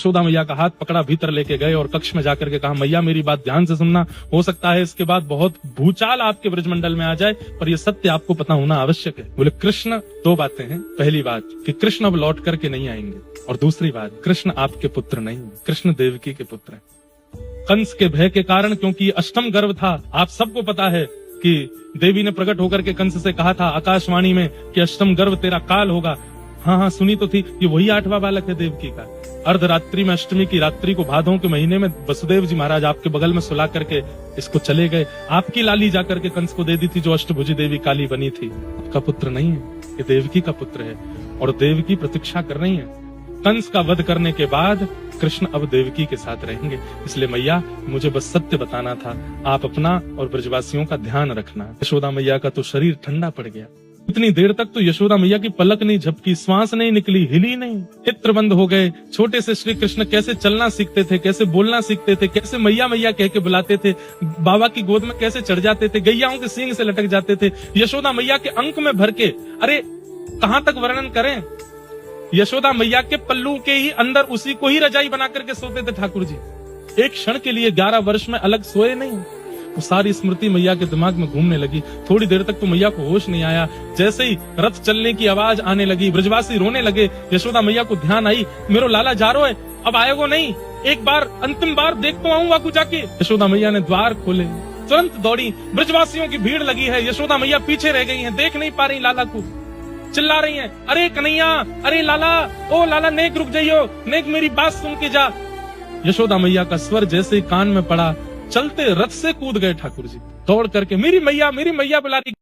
यशोदा मैया का हाथ पकड़ा, भीतर लेके गए और कक्ष में जाकर के कहा, मैया मेरी बात ध्यान से सुनना, हो सकता है इसके बाद बहुत भूचाल आपके ब्रजमंडल में आ जाए, पर यह सत्य आपको पता होना आवश्यक है। बोले कृष्ण, दो बातें हैं। पहली बात कि कृष्ण अब लौट करके नहीं आएंगे, और दूसरी बात, कृष्ण आपके पुत्र नहीं है, कृष्ण देवकी के पुत्र हैं। कंस के भय के कारण, क्योंकि अष्टम गर्भ था, आप सबको पता है कि देवी ने प्रकट होकर के कंस से कहा था आकाशवाणी में कि अष्टम गर्भ तेरा काल होगा। हाँ, सुनी तो थी। ये वही 8वां बालक है देवकी का। अर्धरात्रि में, अष्टमी की रात्रि को, भादों के महीने में वसुदेव जी महाराज आपके बगल में सुला करके इसको चले गए। आपकी लाली जाकर के कंस को दे दी थी, जो अष्टभुजी देवी काली बनी थी। आपका पुत्र नहीं है, ये देवकी का पुत्र है, और देवकी प्रतीक्षा कर रही है। कंस का वध करने के बाद कृष्ण अब देवकी के साथ रहेंगे। इसलिए मैया, मुझे बस सत्य बताना था, आप अपना और ब्रजवासियों का ध्यान रखना। यशोदा मैया का तो शरीर ठंडा पड़ गया। इतनी देर तक तो यशोदा मैया की पलक नहीं झपकी, श्वास नहीं निकली, हिली नहीं, नेत्र बंद हो गए। छोटे से श्री कृष्ण कैसे चलना सीखते थे, कैसे बोलना सीखते थे, कैसे मैया मैया कह के बुलाते थे, बाबा की गोद में कैसे चढ़ जाते थे, गैयाओं के सींग से लटक जाते थे, यशोदा मैया के अंक में भर के। अरे कहां तक वर्णन करें। यशोदा मैया के पल्लू के ही अंदर उसी को ही रजाई बना करके सोते थे ठाकुर जी। एक क्षण के लिए 11 वर्ष में अलग सोए नहीं। वो सारी स्मृति मैया के दिमाग में घूमने लगी। थोड़ी देर तक तो मैया को होश नहीं आया। जैसे ही रथ चलने की आवाज आने लगी, ब्रजवासी रोने लगे। यशोदा मैया को ध्यान आई, मेरो लाला जा रो है, अब आएगो नहीं, एक बार अंतिम बार देख तो आऊंगा को जाके। यशोदा मैया ने द्वार खोले, तुरंत दौड़ी। ब्रजवासियों की भीड़ लगी है, यशोदा मैया पीछे रह गई है, देख नहीं पा रही लाला को। चिल्ला रही हैं, अरे कन्हैया, अरे लाला, ओ लाला, नेक रुक जाइयो, नेक मेरी बात सुन के जा। यशोदा मैया का स्वर जैसे ही कान में पड़ा, चलते रथ से कूद गए ठाकुर जी, दौड़ करके, मेरी मैया बुला रही।